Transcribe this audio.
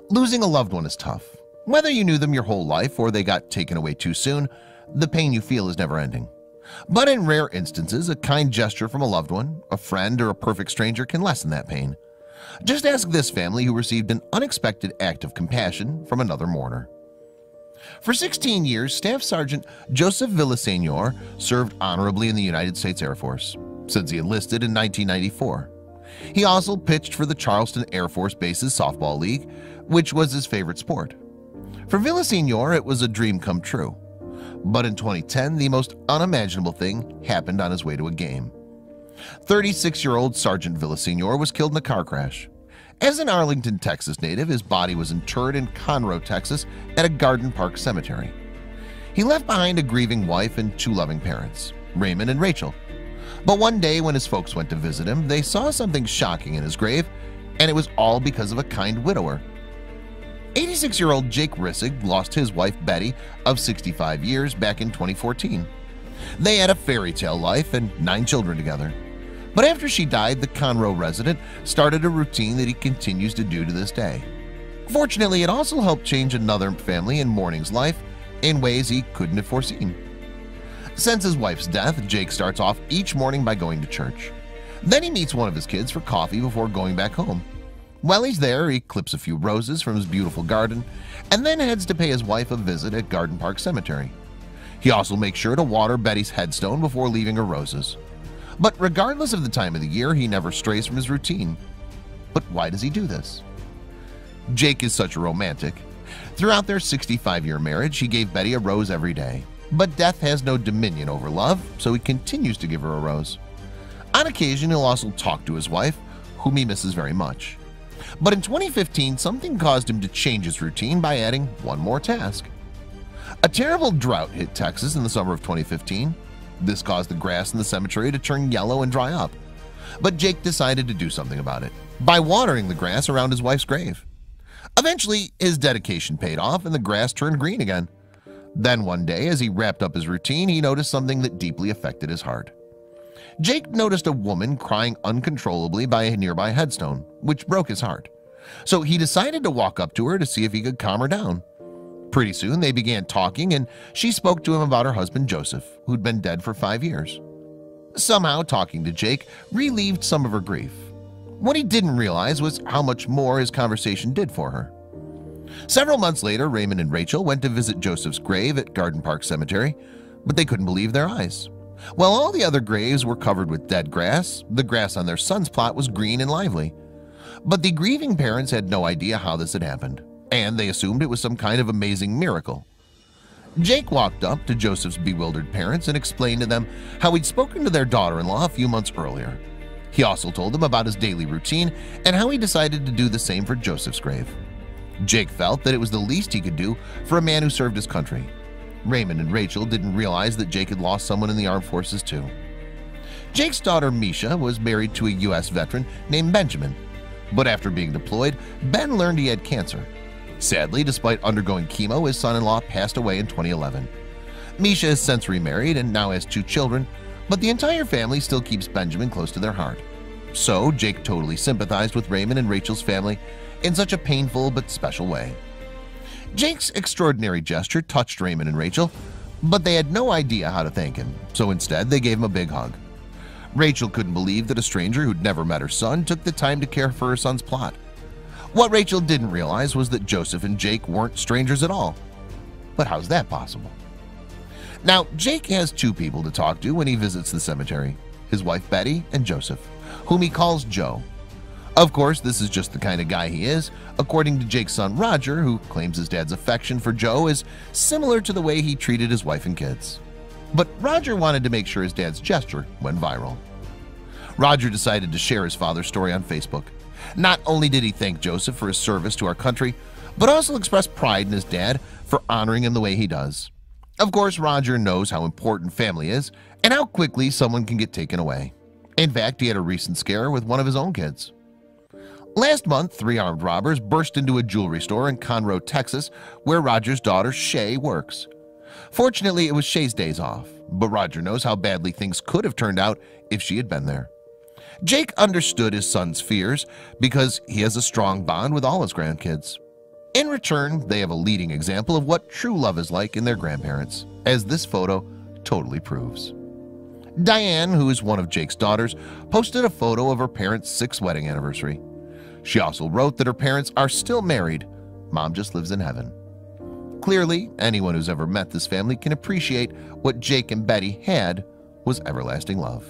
Losing a loved one is tough. Whether you knew them your whole life or they got taken away too soon, the pain you feel is never ending. But in rare instances, a kind gesture from a loved one, a friend, or a perfect stranger can lessen that pain. Just ask this family who received an unexpected act of compassion from another mourner. For 16 years, Staff Sergeant Joseph Villaseñor served honorably in the United States Air Force since he enlisted in 1994. He also pitched for the Charleston Air Force Base's softball league, which was his favorite sport. For Villaseñor, it was a dream come true. But in 2010, the most unimaginable thing happened on his way to a game. 36-year-old Sergeant Villaseñor was killed in a car crash. As an Arlington, Texas native, his body was interred in Conroe, Texas at a Garden Park cemetery. He left behind a grieving wife and two loving parents, Raymond and Rachel. But one day when his folks went to visit him, they saw something shocking in his grave, and it was all because of a kind widower. 86-year-old Jake Rissig lost his wife Betty of 65 years back in 2014. They had a fairy tale life and 9 children together. But after she died, the Conroe resident started a routine that he continues to do to this day. Fortunately, it also helped change another family in mourning's life in ways he couldn't have foreseen. Since his wife's death, Jake starts off each morning by going to church. Then he meets one of his kids for coffee before going back home. While he's there, he clips a few roses from his beautiful garden and then heads to pay his wife a visit at Garden Park Cemetery. He also makes sure to water Betty's headstone before leaving her roses. But regardless of the time of the year, he never strays from his routine. But why does he do this? Jake is such a romantic. Throughout their 65-year marriage, he gave Betty a rose every day. But death has no dominion over love, so he continues to give her a rose. On occasion, he'll also talk to his wife, whom he misses very much. But in 2015, something caused him to change his routine by adding one more task. A terrible drought hit Texas in the summer of 2015. This caused the grass in the cemetery to turn yellow and dry up. But Jake decided to do something about it by watering the grass around his wife's grave. Eventually, his dedication paid off and the grass turned green again. Then one day, as he wrapped up his routine, he noticed something that deeply affected his heart. Jake noticed a woman crying uncontrollably by a nearby headstone, which broke his heart. So he decided to walk up to her to see if he could calm her down. Pretty soon they began talking and she spoke to him about her husband Joseph, who'd been dead for 5 years. Somehow talking to Jake relieved some of her grief. What he didn't realize was how much more his conversation did for her. Several months later, Raymond and Rachel went to visit Joseph's grave at Garden Park Cemetery, but they couldn't believe their eyes. While all the other graves were covered with dead grass, the grass on their son's plot was green and lively. But the grieving parents had no idea how this had happened, and they assumed it was some kind of amazing miracle. Jake walked up to Joseph's bewildered parents and explained to them how he'd spoken to their daughter-in-law a few months earlier. He also told them about his daily routine and how he decided to do the same for Joseph's grave. Jake felt that it was the least he could do for a man who served his country. Raymond and Rachel didn't realize that Jake had lost someone in the armed forces too. Jake's daughter Misha was married to a U.S. veteran named Benjamin, but after being deployed, Ben learned he had cancer. Sadly, despite undergoing chemo, his son-in-law passed away in 2011. Misha has since remarried and now has 2 children, but the entire family still keeps Benjamin close to their heart. So Jake totally sympathized with Raymond and Rachel's family in such a painful but special way. Jake's extraordinary gesture touched Raymond and Rachel, but they had no idea how to thank him, so instead they gave him a big hug. Rachel couldn't believe that a stranger who'd never met her son took the time to care for her son's plot. What Rachel didn't realize was that Joseph and Jake weren't strangers at all. But how's that possible? Now, Jake has 2 people to talk to when he visits the cemetery, his wife Betty and Joseph, whom he calls Joe. Of course, this is just the kind of guy he is, according to Jake's son Roger, who claims his dad's affection for Joe is similar to the way he treated his wife and kids. But Roger wanted to make sure his dad's gesture went viral. Roger decided to share his father's story on Facebook. Not only did he thank Joseph for his service to our country, but also expressed pride in his dad for honoring him the way he does. Of course, Roger knows how important family is and how quickly someone can get taken away. In fact, he had a recent scare with one of his own kids. Last month, 3 armed robbers burst into a jewelry store in Conroe, Texas, where Roger's daughter Shay works. Fortunately, it was Shay's days off, but Roger knows how badly things could have turned out if she had been there. Jake understood his son's fears because he has a strong bond with all his grandkids. In return, they have a leading example of what true love is like in their grandparents, as this photo totally proves. Diane, who is one of Jake's daughters, posted a photo of her parents' 6th wedding anniversary. She also wrote that her parents are still married. Mom just lives in heaven. Clearly, anyone who's ever met this family can appreciate what Jake and Betty had was everlasting love.